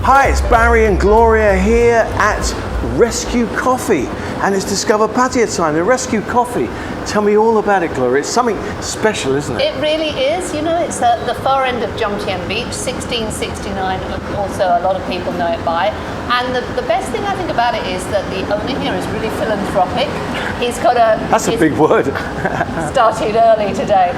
Hi, it's Barry and Gloria here at Rescue Coffee, and it's Discover Pattaya time. The Rescue Coffee. Tell me all about it, Gloria. It's something special, isn't it? It really is. You know, it's at the far end of Jomtien Beach, 1669. Also, a lot of people know it by. And the best thing I think about it is that the owner here is really philanthropic. He's got a... That's a big word. Started early today.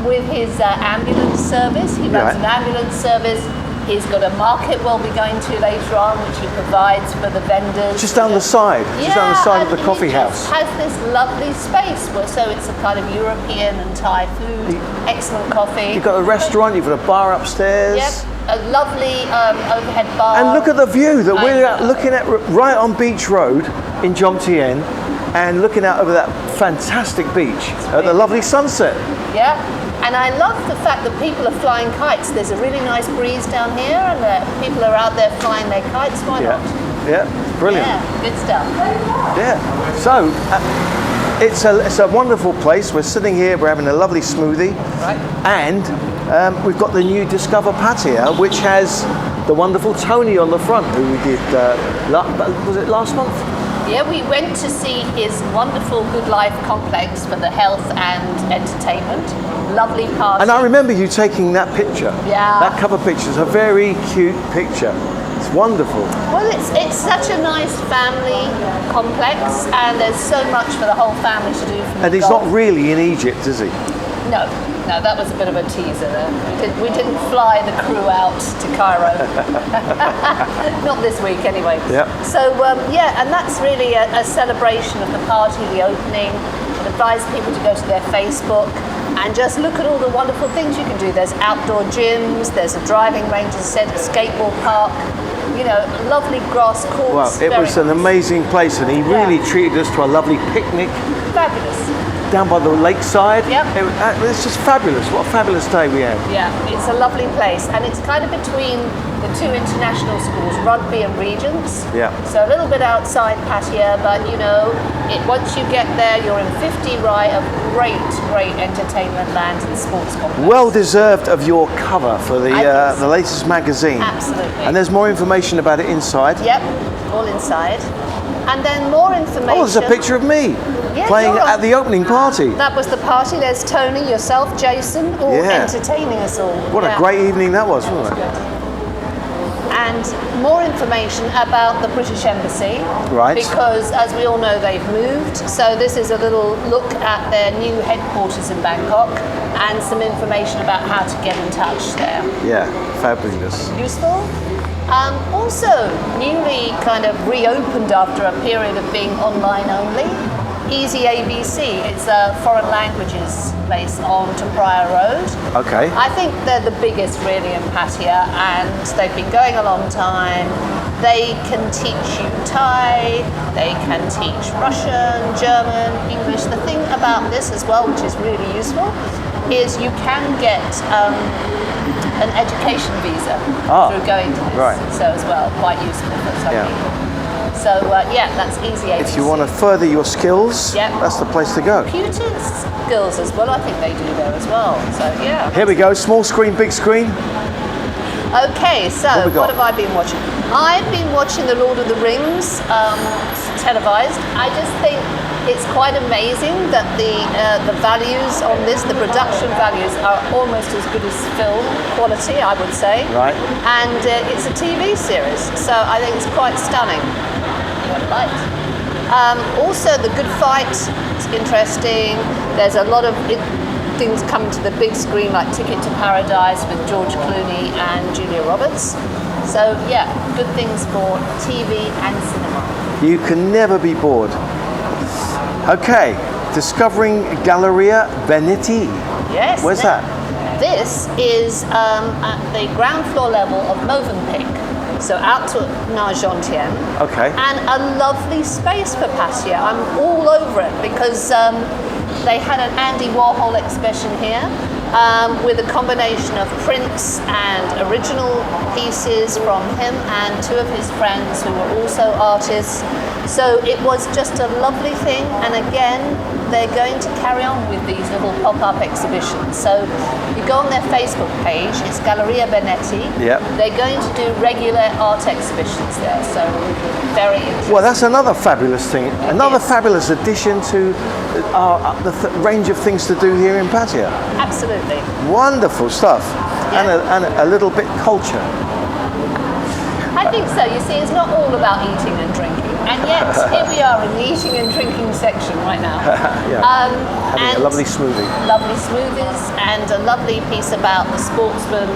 With his ambulance service. He runs an ambulance service. He's got a market we'll be going to later on, which he provides for the vendors. Just down the side. Just down the side of the coffee house. Has this lovely space where, so it's a kind of European and Thai food, excellent coffee. You've got a restaurant, you've got a bar upstairs. Yep, a lovely overhead bar. And look at the view that we're looking at right on Beach Road in Jomtien, and looking out over that fantastic beach at the lovely sunset. Yeah. And I love the fact that people are flying kites. There's a really nice breeze down here, and people are out there flying their kites. Why not? Yeah, brilliant. Yeah, good stuff. Yeah. So it's a wonderful place. We're sitting here. We're having a lovely smoothie, right? And we've got the new Discover Pattaya, which has the wonderful Tony on the front, who we did. Was it last month? Yeah, we went to see his wonderful Good Life complex for the health and entertainment. Lovely party. And I remember you taking that picture. Yeah. That cover picture is a very cute picture. It's wonderful. Well, it's such a nice family complex, and there's so much for the whole family to do. And he's not really in Egypt, is he? No, that was a bit of a teaser there. We didn't fly the crew out to Cairo. Not this week, anyway. Yeah. So, and that's really a celebration of the party, the opening. I'd advise people to go to their Facebook and just look at all the wonderful things you can do. There's outdoor gyms, there's a driving range, as I said, a skateboard park, lovely grass courts. Well, it was an amazing place, and he really treated us to a lovely picnic. Fabulous. Down by the lakeside. Yep. It's just fabulous. What a fabulous day we had. Yeah, it's a lovely place, and it's kind of between the two international schools, Rugby and Regents. Yeah. So a little bit outside Pattaya, but once you get there, you're in 50 Rai of great entertainment land and sports complex. Well deserved of your cover for the latest magazine. Absolutely. And there's more information about it inside. Yep, all inside. And then more information. Oh, there's a picture of me playing at the opening party. That was the party. There's Tony, yourself, Jason, all entertaining us all. What a great evening that was, wasn't it? And more information about the British Embassy. Right. Because, as we all know, they've moved. So this is a little look at their new headquarters in Bangkok, and some information about how to get in touch there. Yeah, fabulous. Useful. Also, newly kind of reopened after a period of being online only, Easy ABC. It's a foreign languages place on Praya Road. Okay. I think they're the biggest really in Pattaya, and they've been going a long time. They can teach you Thai, they can teach Russian, German, English. The thing about this as well, which is really useful, is you can get an education visa through going to this. Right. So as well, quite useful for some people. So that's easy. If you want to further your skills, that's the place to go. Computer skills as well, I think they do there as well. So Here we go, small screen, big screen. Okay, so what have I been watching? I've been watching The Lord of the Rings televised. I just think it's quite amazing that the values on this, the production values, are almost as good as film quality, I would say. Right. And it's a TV series, so I think it's quite stunning. Also, The Good Fight is interesting. There's a lot of things coming to the big screen, like Ticket to Paradise with George Clooney and Julia Roberts. So good things for TV and cinema. You can never be bored. Okay, discovering Galleria Veneti. Yes. Where's that? This is at the ground floor level of Movenpick. So out to Jomtien. Okay. And a lovely space for Pattaya. I'm all over it because they had an Andy Warhol exhibition here with a combination of prints and original pieces from him and two of his friends who were also artists. So it was just a lovely thing, and again, they're going to carry on with these little pop-up exhibitions. So you go on their Facebook page, it's Galleria Benetti. Yep. They're going to do regular art exhibitions there, so very interesting. Well, that's another fabulous thing, another is. fabulous addition to the range of things to do here in Pattaya. Absolutely. Wonderful stuff, Yeah. and a little bit culture. I think so. You see, it's not all about eating and drinking, and yet here we are in the eating and drinking section right now. Yeah. Having and a lovely smoothie. lovely smoothies, and a lovely piece about the sportsman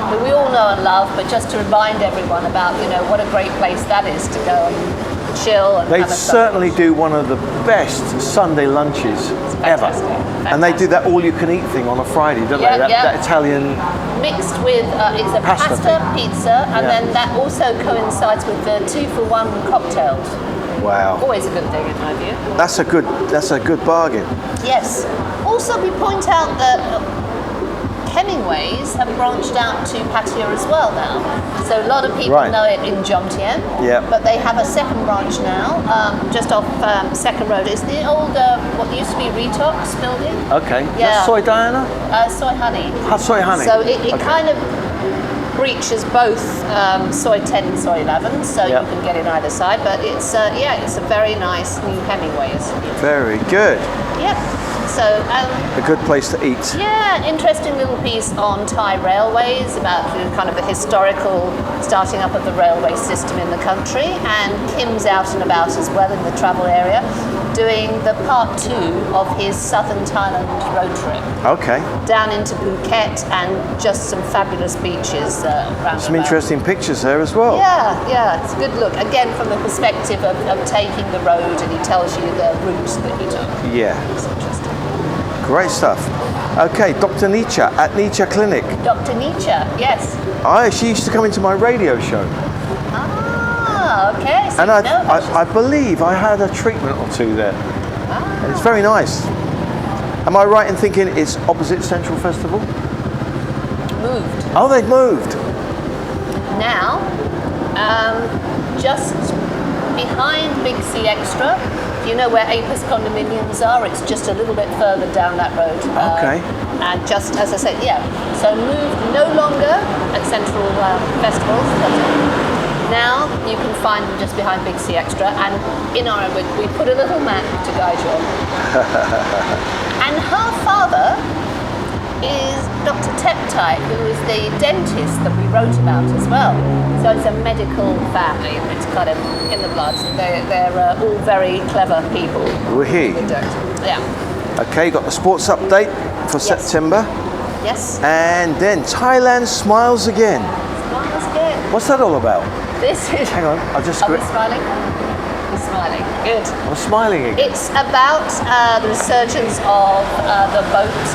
who we all know and love, but just to remind everyone about, you know, what a great place that is to go and chill and They have a certainly do one of the best Sunday lunches ever. fantastic. And they do that all-you-can-eat thing on a Friday, don't Yeah, they? yeah. That Italian. mixed with it's a Pasta pasta thing. pizza, and Yeah. then that also coincides with the 2-for-1 cocktails. Wow, Always a good thing in my view. that's a good bargain. Yes. Also, we point out that Hemingways have branched out to Pattaya as well now. So a lot of people Right. know it in Jomtien, Yeah. but they have a second branch now, just off Second Road. It's the old, what used to be Retox building, Okay. Is Yeah. that soy Diana? Soy Honey. Soy honey. So it Okay. kind of breaches both soy 10 and soy 11, so Yep. you can get in either side. But it's it's a very nice new Hemingways. Very good. Yep. So A good place to eat. yeah, interesting little piece on Thai railways about kind of the historical starting up of the railway system in the country. And Kim's out and about as well in the travel area, doing the part 2 of his southern Thailand road trip. Okay. Down into Phuket and just some fabulous beaches around Some about. interesting pictures there as well. Yeah, it's a good look. Again, from the perspective of taking the road, and he tells you the route that he took. Yeah. It's interesting. Great stuff. Okay, Dr. Nietzsche at Nietzsche Clinic. Dr. Nietzsche, yes. She used to come into my radio show. Ah, okay. So And you know her. I believe I had a treatment or two there. Ah. And it's very nice. Am I right in thinking it's opposite Central Festival? Moved. Oh, they've moved. Now, just behind Big C Extra, you know where Apis condominiums are? It's just a little bit further down that road. Okay. And just as I said, so moved no longer at Central Festivals, but now you can find them just behind Big C Extra. And in our we put a little map to guide you on. And her father is Dr. Teptai, who is the dentist that we wrote about as well. So it's a medical family. It's kind of in the blood. They're all very clever people. We're here. Yeah. Okay, got the sports update for September. Yes. And then Thailand smiles again. Smiles again. What's that all about? This is. Hang on, I'll just Are we script. smiling? We're smiling. Good. I'm smiling again. It's about the resurgence of the boat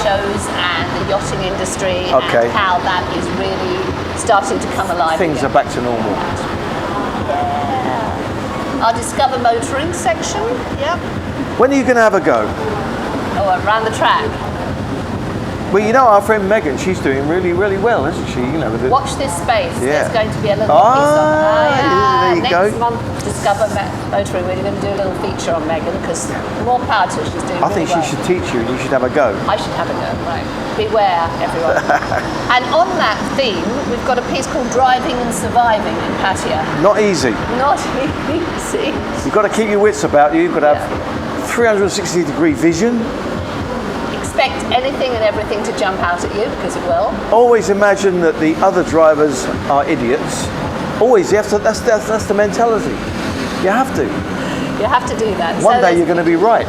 shows and the yachting industry, Okay. and how that is really starting to come alive. Things again. are back to normal. Yeah. Our Discover Motoring section. Yep. When are you going to have a go? Oh, around the track. Well, you know our friend Megan, she's doing really, really well, isn't she? You know, with the, Watch this space. Yeah. There's going to be a little piece on. there you Next go. month, Discover Motoring. We're going to do a little feature on Megan because more power to her. She's doing. I think really she well. should teach you and you should have a go. I should have a go, right. Beware, everyone. And on that theme, we've got a piece called Driving and Surviving in Pattaya. Not easy. Not easy. You've got to keep your wits about you. You've got to have 360-degree vision. Expect anything and everything to jump out at you, because it will. Always imagine that the other drivers are idiots. Always, you have to. That's the mentality. You have to. You have to do that. One day you're going to be right.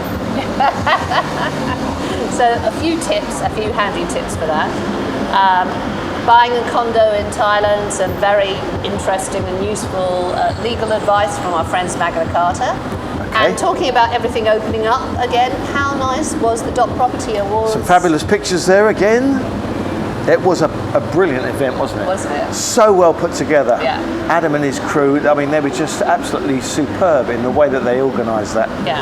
So a few tips, a few handy tips for that. Buying a condo in Thailand, some very interesting and useful legal advice from our friends Magna Carta. Okay. And talking about everything opening up again, how nice was the Dot Property Awards? Some fabulous pictures there again. It was a brilliant event, wasn't it? Wasn't it? So well put together. Yeah. Adam and his crew, I mean, they were just absolutely superb in the way that they organised that. Yeah.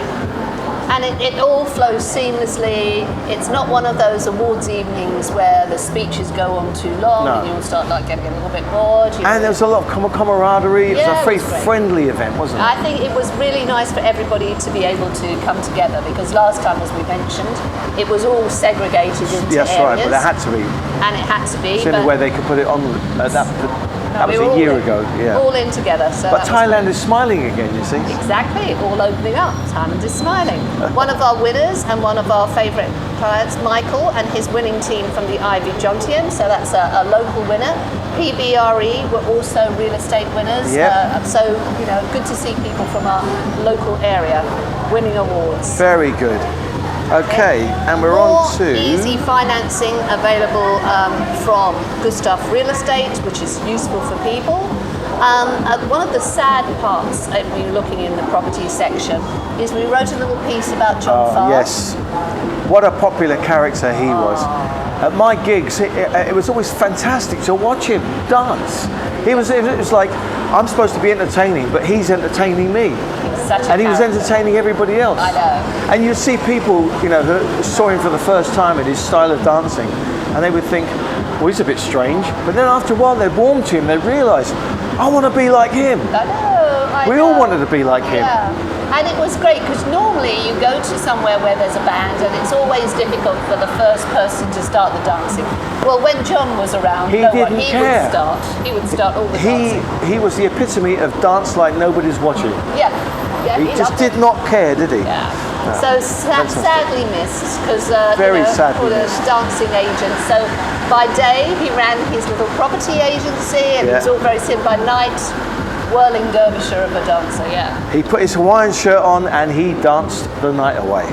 And it all flows seamlessly. It's not one of those awards evenings where the speeches go on too long and you'll start like getting a little bit bored. And there was a lot of camaraderie. It was a very great. friendly event, wasn't it? I think it was really nice for everybody to be able to come together, because last time, as we mentioned, it was all segregated into areas. Right, but it had to be. And it had to be. It's the only way they could put it on. That was a year ago. Yeah. All in together. So but Thailand is smiling again, you see. Exactly, all opening up. Thailand is smiling. One of our winners and one of our favourite clients, Michael, and his winning team from the Ivy Jomtien. So that's a local winner. PBRE were also real estate winners. Yep. So good to see people from our local area winning awards. Very good. Okay, and we're More on to easy financing available from Gustav Real Estate, which is useful for people. One of the sad parts, if you're looking in the property section, is we wrote a little piece about John Farr. Yes, what a popular character he was. At my gigs, it was always fantastic to watch him dance. It was like, I'm supposed to be entertaining, but he's entertaining me. And he was entertaining everybody else. I know. And you'd see people, who saw him for the first time in his style of dancing, and they would think, well, he's a bit strange. But then after a while, they'd warm to him. They'd realise, I want to be like him. I know. We all wanted to be like him. Yeah. And it was great, because normally you go to somewhere where there's a band and it's always difficult for the first person to start the dancing. Well, when John was around, he would start. He would start all the dancing. He was the epitome of dance like nobody's watching. Yeah. He just did not care, did he? Yeah. So sadly missed, because very sadly for the dancing agent. So by day he ran his little property agency, and it was all very simple. By night, whirling dervisher of a dancer. Yeah. He put his Hawaiian shirt on and he danced the night away.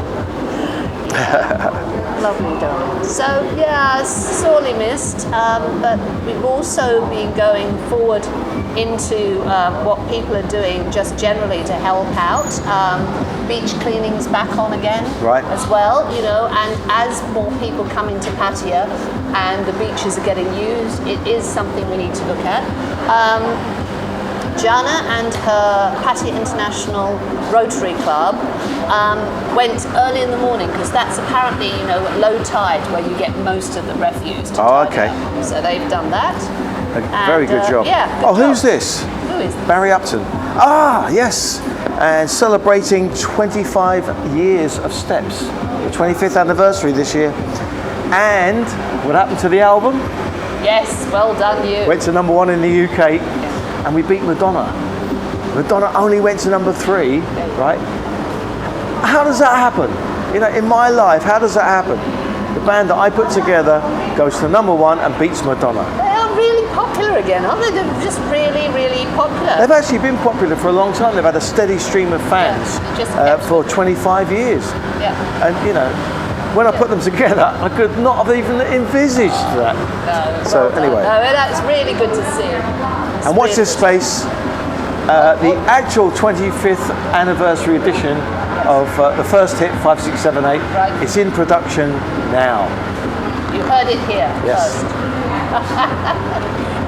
Lovely dance. So yeah, sorely missed, but we've also been going forward into what people are doing just generally to help out. Beach cleaning's back on again, right, as well, and as more people come into Pattaya and the beaches are getting used, it is something we need to look at. Jana and her Pattaya International Rotary Club went early in the morning, because that's apparently, at low tide where you get most of the refuse to tidy up. So they've done that. Very good job. Yeah. Who's this? Who is this? Barry Upton. Ah, yes. And celebrating 25 years of Steps. The 25th anniversary this year. And what happened to the album? Yes, well done you. Went to number 1 in the UK. And we beat Madonna. Madonna only went to number 3, right? How does that happen? In my life, how does that happen? The band that I put together goes to number 1 and beats Madonna. They are really popular again, aren't they? They're just really, really popular. They've actually been popular for a long time. They've had a steady stream of fans for 25 years. Yeah. And when I put them together, I could not have even envisaged that. No, so anyway. No, that's really good to see. And watch this space. The actual 25th anniversary edition of the first hit, 5, 6, 7, 8. Right. It's in production now. You heard it here yes. first.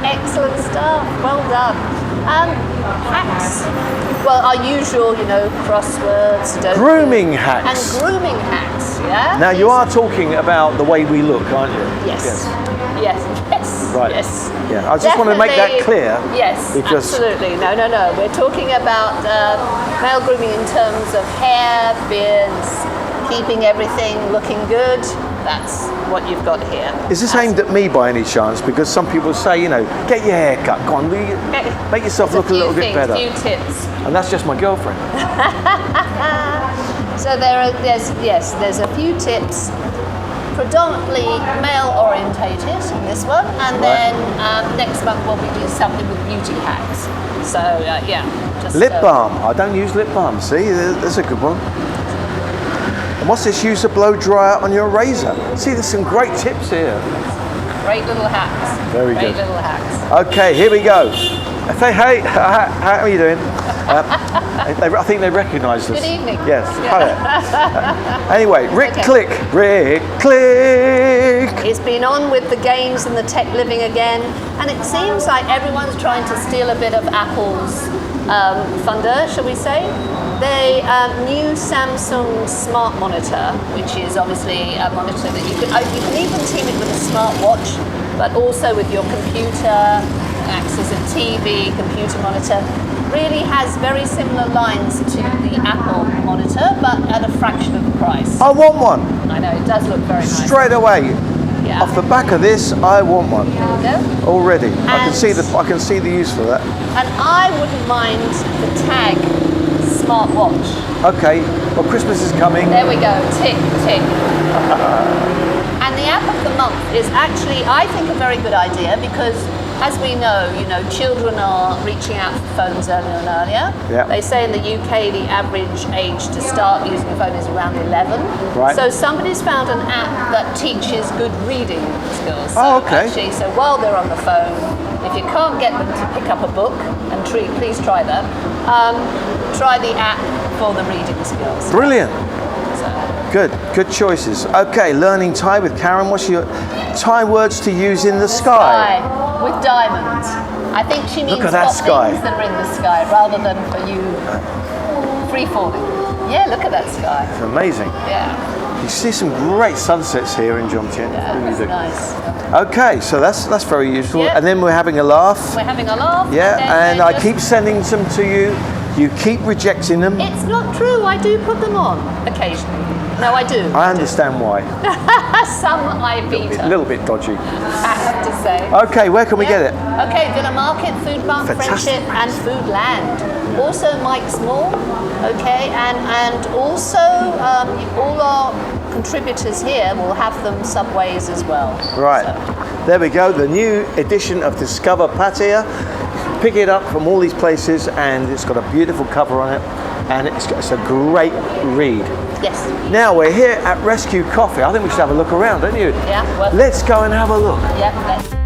Excellent stuff. Well done. Hacks. Well, our usual, crosswords. Grooming hacks. And grooming hacks, yeah? Now, you are talking about the way we look, aren't you? Yes. Yes. Right. Yes. Yeah. I just want to make that clear. Yes, absolutely. No. We're talking about male grooming in terms of hair, beards, keeping everything looking good. That's what you've got here. Is this aimed at me by any chance? Because some people say, get your hair cut. Go on, make yourself look a little bit better. A few tips. And that's just my girlfriend. So there's a few tips. Predominantly male orientated in this one, and then next month we'll be doing something with beauty hacks. So just lip balm. I don't use lip balm. See, that's a good one. And what's this? Use a blow dryer on your razor. See, there's some great tips here. Great little hacks. Very good. Great little hacks. Okay, here we go. Say hey. How are you doing? I think they recognised us. Good evening. Yes. Yeah. Anyway, Rick Okay. Click. Rick Click. He's been on with the games and the tech living again, and it seems like everyone's trying to steal a bit of Apple's thunder, shall we say. The new Samsung smart monitor, which is obviously a monitor that you can even team it with a smartwatch, but also with your computer, access a TV, computer monitor, really has very similar lines to the Apple monitor, but at a fraction of the price. I want one. I know, it does look very nice. Straight away. Yeah. Off the back of this, I want one. There we go. Already. I can And- see the use for that. And I wouldn't mind the tag smartwatch. Okay. Well, Christmas is coming. There we go, tick, tick. And the app of the month is actually, I think, a very good idea because, as we know, children are reaching out for phones earlier and earlier. Yeah. They say in the UK the average age to start using a phone is around 11. Right. So somebody's found an app that teaches good reading skills. So Oh, okay. Actually, so while they're on the phone, if you can't get them to pick up a book, and please try that, try the app for the reading skills. Brilliant. So, Good choices. Okay, learning Thai with Karen. What's your Thai words to use in the sky? with diamonds. I think she means Look at that what sky. things that are in the sky rather than for you free falling. Yeah, look at that sky. It's amazing. Yeah, You see some great sunsets here in Jomtien. yeah, Really that's do. nice. Okay, so that's very useful. Yeah. And then we're having a laugh. We're having a laugh. Yeah, then and we're I just- keep sending them to you. You keep rejecting them. It's not true. I do put them on occasionally. No, I do. I understand why. Some I A beta. little bit dodgy. I have to say. Okay, where can we get it? Okay, Villa Market, Food Bank, Fantastic. Friendship, and Foodland. Also Mike's Mall. Okay, and also all our contributors here will have them subways as well. Right, So, there we go. The new edition of Discover Pattaya. Pick it up from all these places, and it's got a beautiful cover on it, and it's a great read. yes. Now we're here at Rescue Coffee. I think we should have a look around, don't you? Yeah. Well, Let's go and have a look. yeah. Let's.